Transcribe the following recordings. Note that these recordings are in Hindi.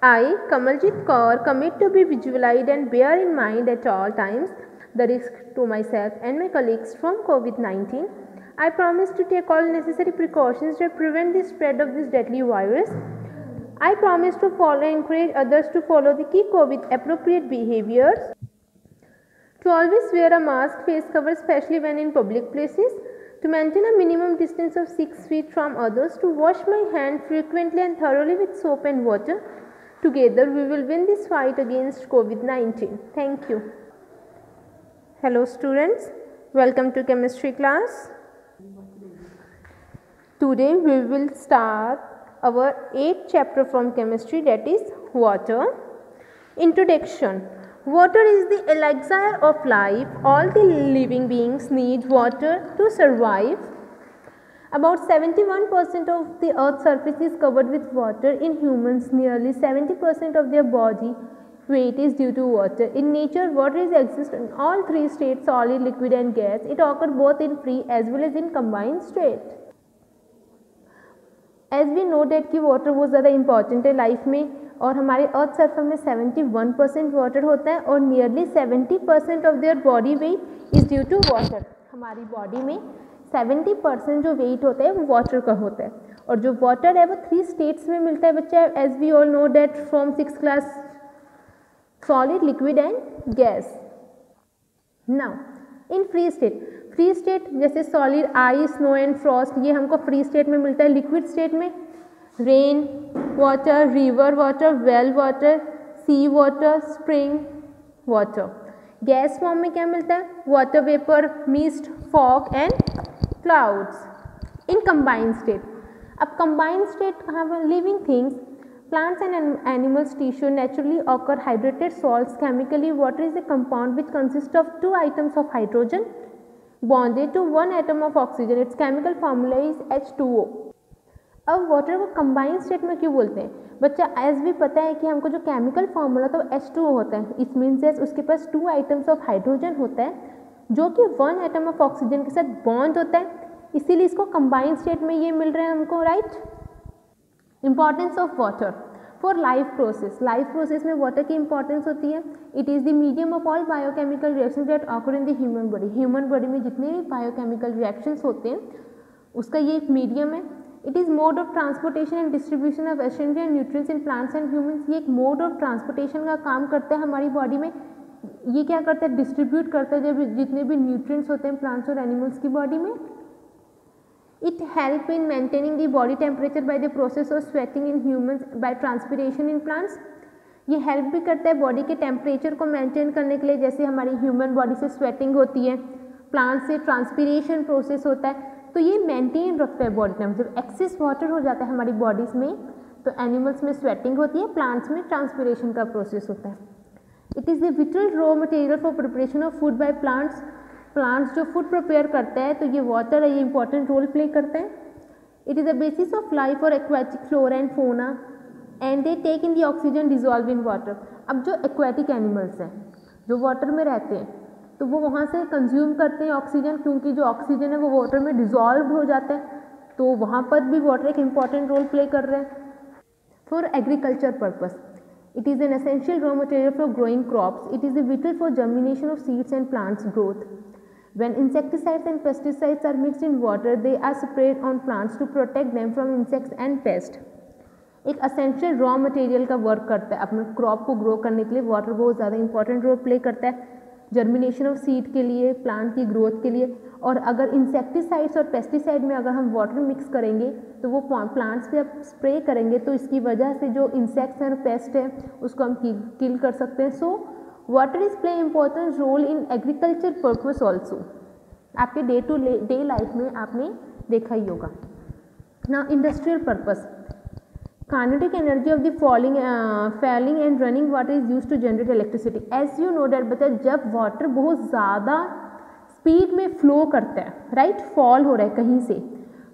I, Kamaljeet Kaur, commit to be vigilant and bear in mind at all times the risk to myself and my colleagues from COVID-19. I promise to take all necessary precautions to prevent the spread of this deadly virus. I promise to follow and encourage others to follow the key COVID appropriate behaviors. To always wear a mask, face cover, especially when in public places. To maintain a minimum distance of 6 feet from others. To wash my hands frequently and thoroughly with soap and water. Together we will win this fight against COVID-19. Thank you. Hello students, welcome to chemistry class. Today we will start our 8th chapter from chemistry, that is water. Introduction. Water is the elixir of life. All the living beings need water to survive. About 71% of the earth's surface is covered with water. In humans, nearly 70% of their body weight is due to water. In nature, water exists in all three states, solid, liquid and gas. It occurs both in free as well as in combined state. As we know that कि water बहुत ज़्यादा important है लाइफ में, और हमारे अर्थ सरफेस में 71% वाटर होता है और nearly 70% of their body weight is due to water. हमारी बॉडी में 70% जो वेट होता है वो वाटर का होता है, और जो वाटर है वो 3 स्टेट्स में मिलता है बच्चा, as we all know that from 6th class, solid, liquid and gas. Now in free state जैसे solid, ice, snow and frost, ये हमको फ्री स्टेट में मिलता है. लिक्विड स्टेट में rain water, river water, well water, sea water, spring water. Gas form में क्या मिलता है? Water vapour, mist, fog and clouds. In combined state, अब कंबाइंड स्टेट कहाँ पर? Living things, plants and animals tissue naturally occur hydrated salts chemically. Water is a compound which consists of 2 atoms of hydrogen bonded to 1 atom of oxygen. Its chemical formula is H2O. अब वाटर को कंबाइंड स्टेट में क्यों बोलते हैं बच्चा? एज भी पता है कि हमको जो केमिकल फॉर्मूला तो H2O होता है. इट मीन्स उसके पास 2 आइटम्स ऑफ हाइड्रोजन होता है जो कि 1 एटम ऑफ ऑक्सीजन के साथ बॉन्ड होता है, इसीलिए इसको कंबाइंड स्टेट में ये मिल रहा है हमको, right. Importance of water for life process में वाटर की इंपॉर्टेंस होती है. It is the medium of all biochemical reaction that occur in the human body में जितने भी बायोकेमिकल रिएक्शंस होते हैं उसका ये एक मीडियम है. It is mode of transportation and distribution of essential nutrients in plants and humans. ये एक मोड ऑफ ट्रांसपोर्टेशन का काम करता है हमारी बॉडी में. ये क्या करता है? डिस्ट्रीब्यूट करता है जब जितने भी न्यूट्रिएंट्स होते हैं प्लांट्स और एनिमल्स की बॉडी में. It help in maintaining the body temperature by the process of sweating in humans by transpiration in plants. ये हेल्प भी करता है बॉडी के टेम्परेचर को मेंटेन करने के लिए, जैसे हमारी ह्यूमन बॉडी से स्वेटिंग होती है, प्लांट से ट्रांसपिरेशन प्रोसेस होता है, तो ये मेंटेन रखता है बॉडी टेम्परेचर. एक्सेस वाटर हो जाता है हमारी बॉडीज़ में तो एनिमल्स में स्वेटिंग होती है, प्लांट्स में ट्रांसपिरेशन का प्रोसेस होता है. It is the whittle raw material for preparation of food by plants. Plants जो फूड प्रिपेयर करता है तो ये वाटर है, ये इंपॉर्टेंट रोल प्ले करता है. It is the basis of life for aquatic flora and fauna and they take in the oxygen dissolve in water. अब जो एक्वेटिक एनिमल्स हैं जो वाटर में रहते हैं तो वो वहाँ से कंज्यूम करते हैं ऑक्सीजन, क्योंकि जो ऑक्सीजन है वो वाटर में डिजॉल्व हो जाता है, तो वहाँ पर भी वाटर एक इंपॉर्टेंट रोल प्ले कर रहा है. For agriculture purpose, it is an essential raw material for growing crops. It is vital for germination of seeds and plants growth. When insecticides and pesticides are mixed in water, they are sprayed on plants to protect them from insects and pests. एक असेंशियल रॉ मटेरियल का वर्क करता है अपने क्रॉप को ग्रो करने के लिए. वाटर बहुत ज़्यादा इंपॉर्टेंट रोल प्ले करता है जर्मिनेशन ऑफ सीड के लिए, प्लांट की ग्रोथ के लिए. और अगर इंसेक्टिसाइड्स और पेस्टिसाइड में अगर हम वाटर मिक्स करेंगे तो वो प्लांट्स पे आप स्प्रे करेंगे तो इसकी वजह से जो इंसेक्ट्स हैं और पेस्ट है उसको हम किल कर सकते हैं. So water is play important role in agriculture purpose also. आपके डे टू डे लाइफ में आपने देखा ही होगा. ना industrial purpose, kinetic energy of the falling and running water is used to generate electricity. As you know that बच्चा जब वाटर बहुत ज़्यादा स्पीड में फ्लो करता है, राइट, फॉल हो रहा है कहीं से,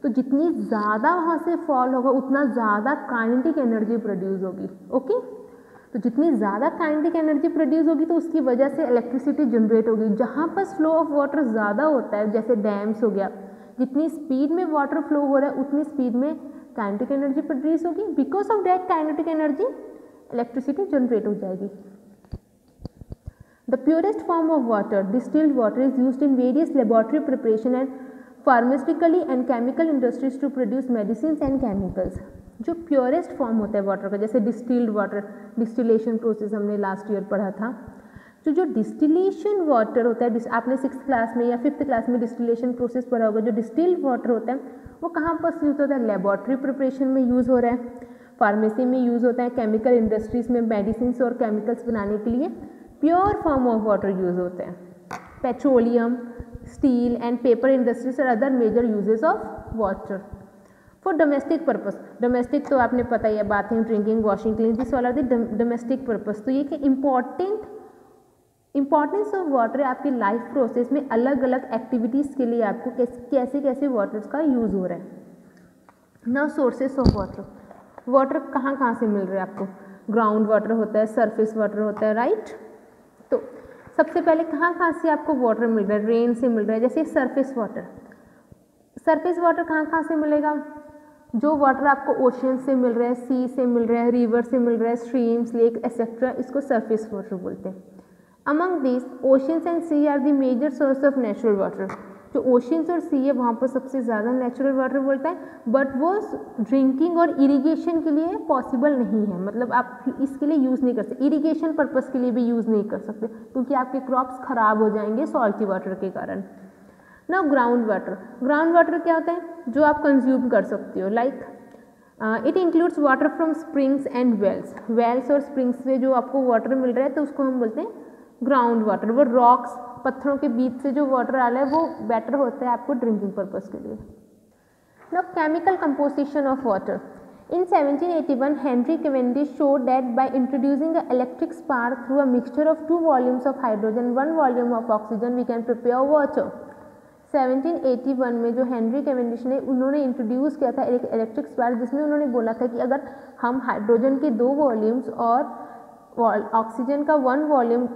तो जितनी ज़्यादा वहाँ से फॉल होगा उतना ज़्यादा काइनेटिक एनर्जी प्रोड्यूस होगी. ओके, तो जितनी ज़्यादा काइनेटिक एनर्जी प्रोड्यूस होगी तो उसकी वजह से इलेक्ट्रिसिटी जनरेट होगी. जहाँ पर फ्लो ऑफ वाटर ज़्यादा होता है जैसे डैम्स हो गया, जितनी स्पीड में वाटर फ्लो हो रहा है उतनी स्पीड में काइनेटिक एनर्जी प्रोड्यूस होगी. Because of that kinetic energy electricity generate हो जाएगी। The purest form of water, distilled water, is used in various laboratory preparation and pharmaceutically and chemical industries to produce medicine and chemicals. जो प्योरेस्ट फॉर्म होता है वाटर का, जैसे डिस्टिल्ड वाटर, डिस्टिलेशन प्रोसेस हमने लास्ट ईयर पढ़ा था। तो जो डिस्टिलेशन वाटर होता है, आपने 6th क्लास में या 5th क्लास में डिस्टिलेशन प्रोसेस पढ़ा होगा, जो डिस्टिल्ड वाटर होता है वो कहाँ पर यूज़ होता है? लेबोरेटरी प्रिपरेशन में यूज़ हो रहा है, फार्मेसी में यूज़ होता है, केमिकल इंडस्ट्रीज में मेडिसिन और केमिकल्स बनाने के लिए pure form of water use होते हैं। Petroleum, steel and paper industries और other major uses of water for domestic purpose. Domestic तो आपने पता ही है, bathing, drinking, washing, cleaning, this all are the domestic purpose. तो ये कि इम्पॉर्टेंस ऑफ वाटर आपकी लाइफ प्रोसेस में अलग अलग एक्टिविटीज़ के लिए आपको कैसे कैसे वाटर्स का यूज़ हो रहा है। Now sources of water, water कहाँ कहाँ से मिल रहा है आपको? ग्राउंड वाटर होता है, सरफेस वाटर होता है, राइट। तो सबसे पहले कहाँ कहाँ से आपको वाटर मिल रहा है? रेन से मिल रहा है। जैसे सरफेस वाटर, सरफेस वाटर कहाँ कहाँ से मिलेगा? जो वाटर आपको ओशियन से मिल रहा है, सी से मिल रहा है, रिवर से मिल रहा है, स्ट्रीम्स, लेक एक्सेट्रा, इसको सरफेस वाटर बोलते हैं। Among this oceans and sea are the major source of natural water. जो ओशियंस और सी है वहाँ पर सबसे ज़्यादा नेचुरल वाटर बोलता है, बट वो ड्रिंकिंग और इरिगेशन के लिए पॉसिबल नहीं है। मतलब आप इसके लिए यूज़ नहीं कर सकते, इरिगेशन पर्पज़ के लिए भी यूज़ नहीं कर सकते क्योंकि आपके क्रॉप्स ख़राब हो जाएंगे सॉल्टी वाटर के कारण। Now ground water, ground water क्या होता है? जो आप कंज्यूम कर सकते हो, like it includes water from springs and wells. Wells और स्प्रिंग्स से जो आपको वाटर मिल रहा है तो उसको हम बोलते हैं ग्राउंड वाटर। वो रॉक्स, पत्थरों के बीच से जो वाटर आ रहा है वो बेटर होता है आपको ड्रिंकिंग पर्पज़ के लिए। Now chemical composition of water. In 1781, Henry Cavendish showed that by introducing an electric spark through a mixture of 2 volumes of hydrogen, 1 volume of oxygen, we can prepare water. 1781 में जो हेनरी कैवेंडिश ने उन्होंने इंट्रोड्यूस किया था एक इलेक्ट्रिक स्पार्क, जिसमें उन्होंने बोला था कि अगर हम हाइड्रोजन के 2 वॉल्यूम्स और ऑक्सीजन का 1 वॉल्यूम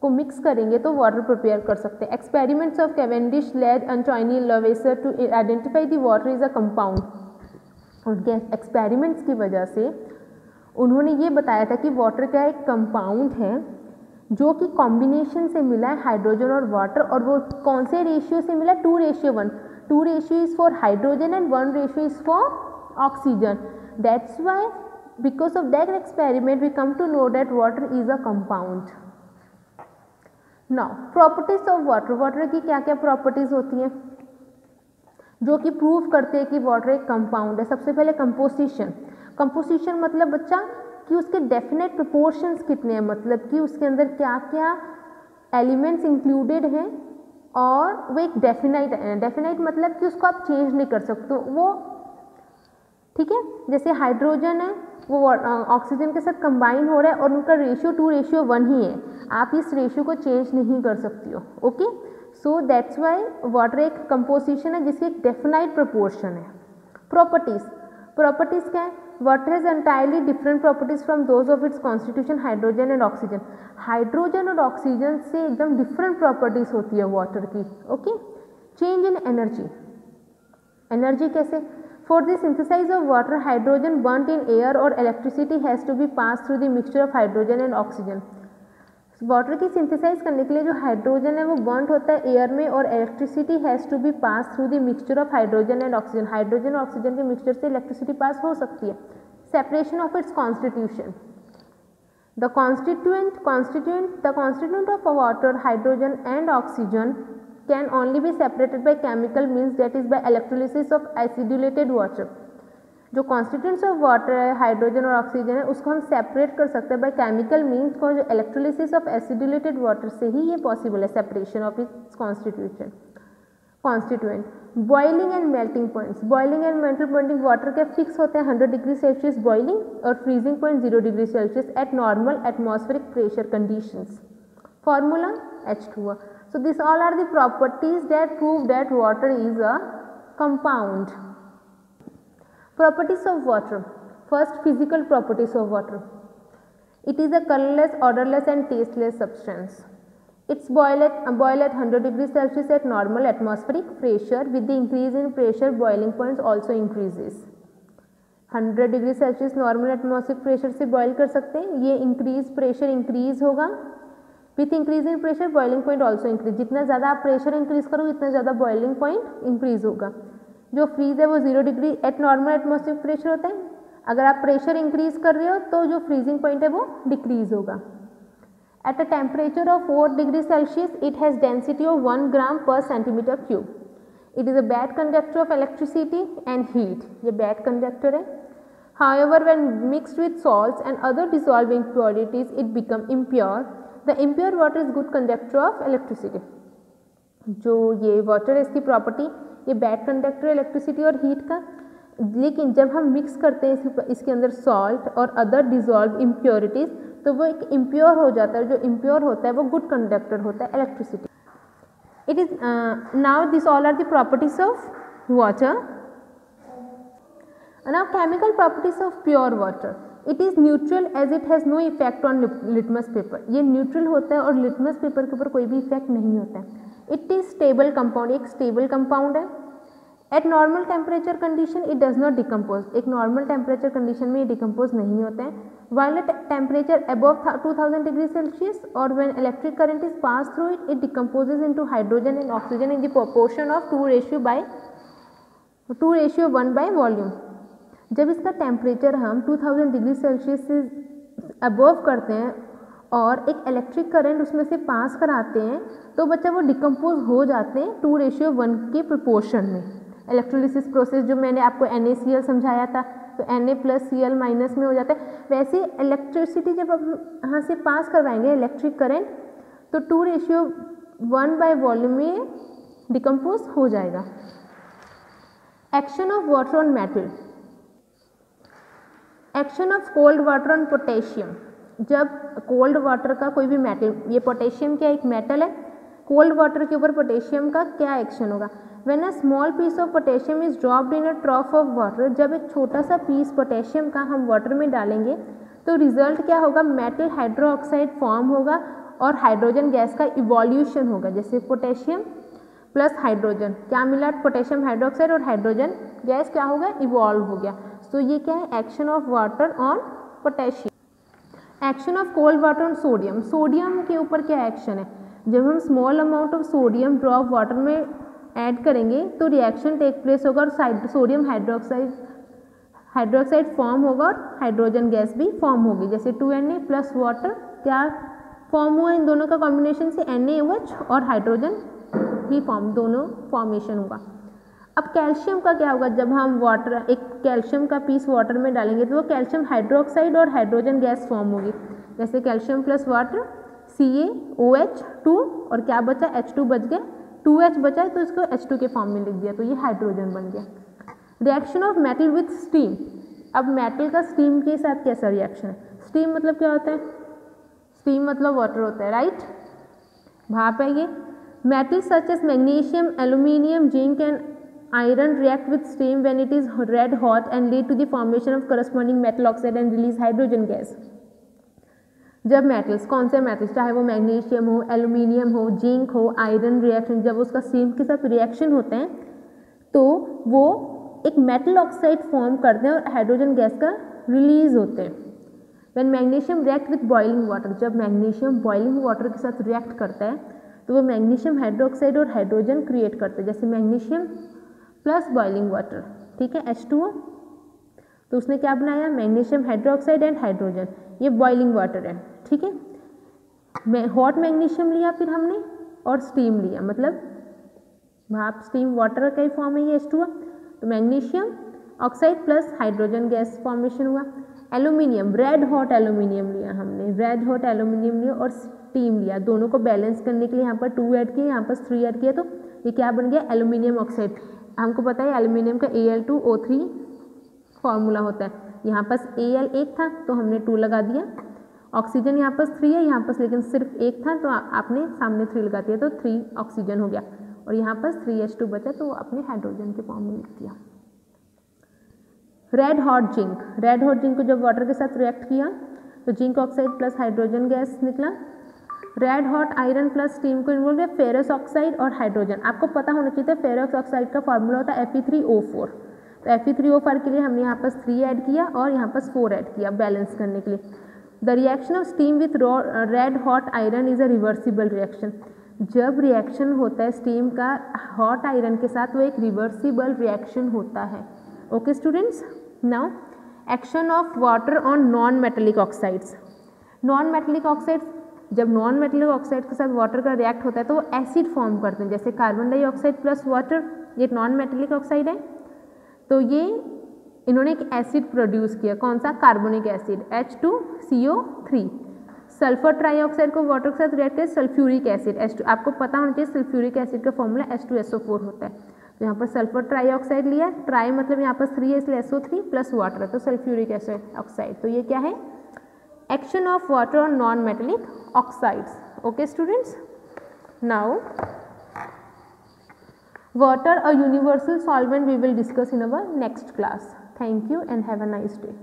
को मिक्स करेंगे तो वाटर प्रिपेयर कर सकते हैं। Experiments of Cavendish led Antoine Lavoisier to identify the water is a compound. उनके एक्सपेरिमेंट्स की वजह से उन्होंने ये बताया था कि वाटर का एक कंपाउंड है जो कि कॉम्बिनेशन से मिला है हाइड्रोजन और वाटर, और वो कौन से रेशियो से मिला? 2:1। 2 ratio is for hydrogen and 1 ratio is for oxygen. That's why because of that experiment we come to know that water is a compound. Now properties of water, water की क्या क्या प्रॉपर्टीज़ होती हैं जो कि प्रूव करते हैं कि वाटर एक कंपाउंड है? सबसे पहले कंपोजिशन। कंपोजिशन मतलब बच्चा कि उसके डेफिनेट प्रोपोर्शंस कितने हैं, मतलब कि उसके अंदर क्या क्या एलिमेंट्स इंक्लूडेड हैं, और वो एक डेफिनाइट है। डेफिनाइट मतलब कि उसको आप चेंज नहीं कर सकते वो, ठीक है। जैसे हाइड्रोजन है वो ऑक्सीजन के साथ कंबाइन हो रहा है और उनका रेशियो 2:1 ही है, आप इस रेशियो को चेंज नहीं कर सकती हो, okay. So that's why water एक कंपोजिशन है जिसकी एक डेफिनाइट प्रोपोर्शन है। प्रॉपर्टीज, प्रॉपर्टीज क्या है? Water has entirely different properties from those of its constitution hydrogen and oxygen. Hydrogen और ऑक्सीजन से एकदम डिफरेंट प्रॉपर्टीज होती है वाटर की, okay. Change in energy, energy कैसे? For the synthesize of water hydrogen burnt in air और electricity has to be pass through the mixture of hydrogen and oxygen. Water की सिंथेसाइज करने के लिए जो हाइड्रोजन है वो बर्nt होता है एयर में, और electricity has to be pass through the mixture of hydrogen and oxygen. Hydrogen और ऑक्सीजन के मिक्सचर से इलेक्ट्रिसिटी पास हो सकती है। Separation of its constitution, the constituent of water, hydrogen and oxygen can only be separated by chemical means, that is by electrolysis of acidulated water. जो कॉन्स्टिट्यूंट्स ऑफ वाटर है, हाइड्रोजन और ऑक्सीजन है, उसको हम सेपरेट कर सकते हैं बाय केमिकल मीन्स, को जो इलेक्ट्रोलिसिस ऑफ एसिडुलेटेड वाटर से ही ये पॉसिबल है, separation of its constitution. Constituent, boiling and melting points. Boiling and melting point water के फिक्स होते हैं 100 डिग्री सेल्सियस बॉइलिंग और freezing point 0 degree Celsius at normal atmospheric pressure conditions. Formula H2O. So these all are the properties that prove that water is a compound. Properties of water. First, physical properties of water. It is a colorless, odorless and tasteless substance. It's boil at 100 degrees Celsius at normal atmospheric pressure. With the increase in pressure, boiling points also increases. 100 degree Celsius normal atmospheric pressure से बॉयल कर सकते हैं। ये इंक्रीज प्रेशर इंक्रीज होगा, with increase in pressure boiling point also increase. जितना ज़्यादा आप प्रेशर इंक्रीज करोगे उतना ज़्यादा बॉइलिंग पॉइंट इंक्रीज होगा। जो फ्रीज है वो 0 degree at normal atmospheric pressure होता है। अगर आप प्रेशर इंक्रीज कर रहे हो तो जो फ्रीजिंग पॉइंट है वो डिक्रीज होगा। At a temperature of 4 degree Celsius it has density of 1 ग्राम पर centimetre cube. It is a bad conductor of electricity and heat. ये बैड कंडक्टर है। However, when mixed with salts and other dissolving impurities, it become impure. The impure water is good conductor of electricity. जो ये वाटर है इसकी प्रॉपर्टी ये बैड कंडक्टर इलेक्ट्रिसिटी और हीट का, लेकिन जब हम मिक्स करते हैं इसके अंदर सॉल्ट और अदर डिजॉल्व इम्प्योरिटीज़ तो वो एक इम्प्योर हो जाता है। जो इम्प्योर होता है वो गुड कंडक्टर होता है electricity. It is now this all are the properties of water. Now chemical properties of pure water. It is neutral as it has no effect on litmus paper. ये neutral होता है और litmus paper के ऊपर कोई भी effect नहीं होता है। It is stable compound, एक stable compound है। At normal temperature condition it does not decompose. एक normal temperature condition में ये decompose नहीं होता है। While at temperature above 2000 degree Celsius or when electric current is passed through it, it decomposes into hydrogen and oxygen in the proportion of 2:1 by volume. जब इसका टेम्परेचर हम 2000 डिग्री सेल्सियस से अबव करते हैं और एक इलेक्ट्रिक करंट उसमें से पास कराते हैं तो बच्चा वो डिकम्पोज हो जाते हैं 2:1 के प्रोपोर्शन में। इलेक्ट्रोलिसिस प्रोसेस जो मैंने आपको NaCl समझाया था तो Na + Cl माइनस में हो जाता है। वैसे इलेक्ट्रिसिटी जब हम यहाँ से पास करवाएंगे इलेक्ट्रिक करंट तो 2:1 बाय वॉल्यूम में डिकम्पोज हो जाएगा। Action of water on metal. Action of cold water on potassium. जब कोल्ड वाटर का कोई भी मेटल, ये पोटेशियम क्या एक मेटल है, कोल्ड वाटर के ऊपर पोटेशियम का क्या एक्शन होगा। When a small piece of potassium is dropped in a trough of water, जब एक छोटा सा पीस पोटेशियम का हम वाटर में डालेंगे तो रिजल्ट क्या होगा, मेटल हाइड्रोक्साइड फॉर्म होगा और हाइड्रोजन गैस का इवोल्यूशन होगा। जैसे पोटेशियम प्लस हाइड्रोजन क्या मिला, पोटेशियम हाइड्रोक्साइड और हाइड्रोजन गैस क्या होगा, इवॉल्व हो गया। तो ये क्या है, action of water on potassium. Action of cold water on sodium. Sodium के ऊपर क्या एक्शन है, जब हम small amount of sodium drop water में ऐड करेंगे तो रिएक्शन टेक प्लेस होगा और सोडियम हाइड्रोक्साइड फॉर्म होगा और हाइड्रोजन गैस भी फॉर्म होगी। जैसे 2Na प्लस वाटर क्या फॉर्म हुआ, इन दोनों का कॉम्बिनेशन से NaOH और हाइड्रोजन भी दोनों फॉर्मेशन होगा। अब कैल्शियम का क्या होगा, जब हम वाटर एक कैल्शियम का पीस वाटर में डालेंगे तो वो कैल्शियम हाइड्रोक्साइड और हाइड्रोजन गैस फॉर्म होगी। जैसे कैल्शियम प्लस वाटर CaOH2 और क्या बचा, H2 बच गया, 2H बचा है तो इसको H2 के फॉर्म में लिख दिया तो ये हाइड्रोजन बन गया। Reaction of metal with steam. अब मेटल का स्टीम के साथ कैसा रिएक्शन है, स्टीम मतलब क्या होता है, स्टीम मतलब वाटर होता है, राइट, भाप है ये। Metal such as magnesium, aluminium, zinc and iron react with steam when it is red hot and lead to the formation of corresponding metal oxide and release hydrogen gas। जब मेटल्स, कौन से मेटल्स, चाहे वो मैग्नीशियम हो, एल्यूमिनियम हो, जिंक हो, आयरन रिएक्शन, जब उसका स्टीम के साथ रिएक्शन होते हैं तो वो एक मेटल ऑक्साइड फॉर्म करते हैं और हाइड्रोजन गैस का रिलीज होते हैं। When magnesium react with boiling water, जब मैग्नीशियम बॉइलिंग वाटर के साथ रिएक्ट करता है तो वो मैग्नीशियम हाइड्रोक्साइड और हाइड्रोजन क्रिएट करते हैं। जैसे मैग्नीशियम प्लस बॉइलिंग वाटर, ठीक है, H2O, तो उसने क्या बनाया, मैग्नीशियम हाइड्रोक्साइड एंड हाइड्रोजन, ये बॉइलिंग वाटर है, ठीक है। हॉट मैग्नीशियम लिया फिर हमने और स्टीम लिया, मतलब भाप स्टीम वाटर का ही फॉर्म है ये H2O, तो magnesium oxide plus hydrogen gas formation हुआ। एल्यूमिनियम, रेड हॉट एल्यूमिनियम लिया हमने, रेड हॉट एल्यूमिनियम लिया और स्टीम लिया, दोनों को बैलेंस करने के लिए यहाँ पर 2 ऐड किया, यहाँ पर 3 ऐड किया, तो ये क्या बन गया, एल्यूमिनियम ऑक्साइड। हमको पता है एल्यूमिनियम का Al2O3 फॉर्मूला होता है, यहाँ पास Al एक था तो हमने 2 लगा दिया, ऑक्सीजन यहाँ पास 3 है, यहाँ पास लेकिन सिर्फ एक था तो आपने सामने 3 लगा दिया तो 3 ऑक्सीजन हो गया और यहाँ पास 3H2 बचा तो आपने हाइड्रोजन के फॉर्म में लिख दिया। Red hot zinc, red hot zinc को जब वाटर के साथ रिएक्ट किया तो zinc oxide plus hydrogen gas निकला। Red hot iron plus steam को इन्वॉल्व है फेरस ऑक्साइड और हाइड्रोजन। आपको पता होना चाहिए था फेरस ऑक्साइड का फॉर्मूला होता है Fe3O4, तो Fe3O4 के लिए हमने यहाँ पर 3 ऐड किया और यहाँ पर 4 ऐड किया बैलेंस करने के लिए। The reaction of steam with red hot iron is a reversible reaction. जब रिएक्शन होता है स्टीम का हॉट आयरन के साथ, वो एक रिवर्सिबल रिएक्शन होता है। Okay students, now action of water on non metallic oxides. Non metallic oxides, जब नॉन मेटेलिक ऑक्साइड के साथ वाटर का रिएक्ट होता है तो वो एसिड फॉर्म करते हैं, जैसे कार्बन डाइऑक्साइड प्लस वाटर, ये नॉन मेटेलिक ऑक्साइड है। तो ये इन्होंने एक एसिड प्रोड्यूस किया, कौन सा, carbonic acid H2CO3। Sulphur trioxide को वाटर के साथ रिएक्ट है सल्फ्यूरिक एसिड H2। आपको पता होना चाहिए सल्फ्यूरिक एसिड का फॉर्मूला H2SO4 होता है। तो यहाँ पर सल्फर ट्राईऑक्साइड लिया, ट्राई मतलब यहाँ पर 3 है इसलिए SO3 प्लस वाटर है तो सल्फ्यूरिक ऑक्साइड। तो ये क्या है, action of water on non metallic oxides. Okay students, now water a universal solvent we will discuss in our next class. Thank you and have a nice day.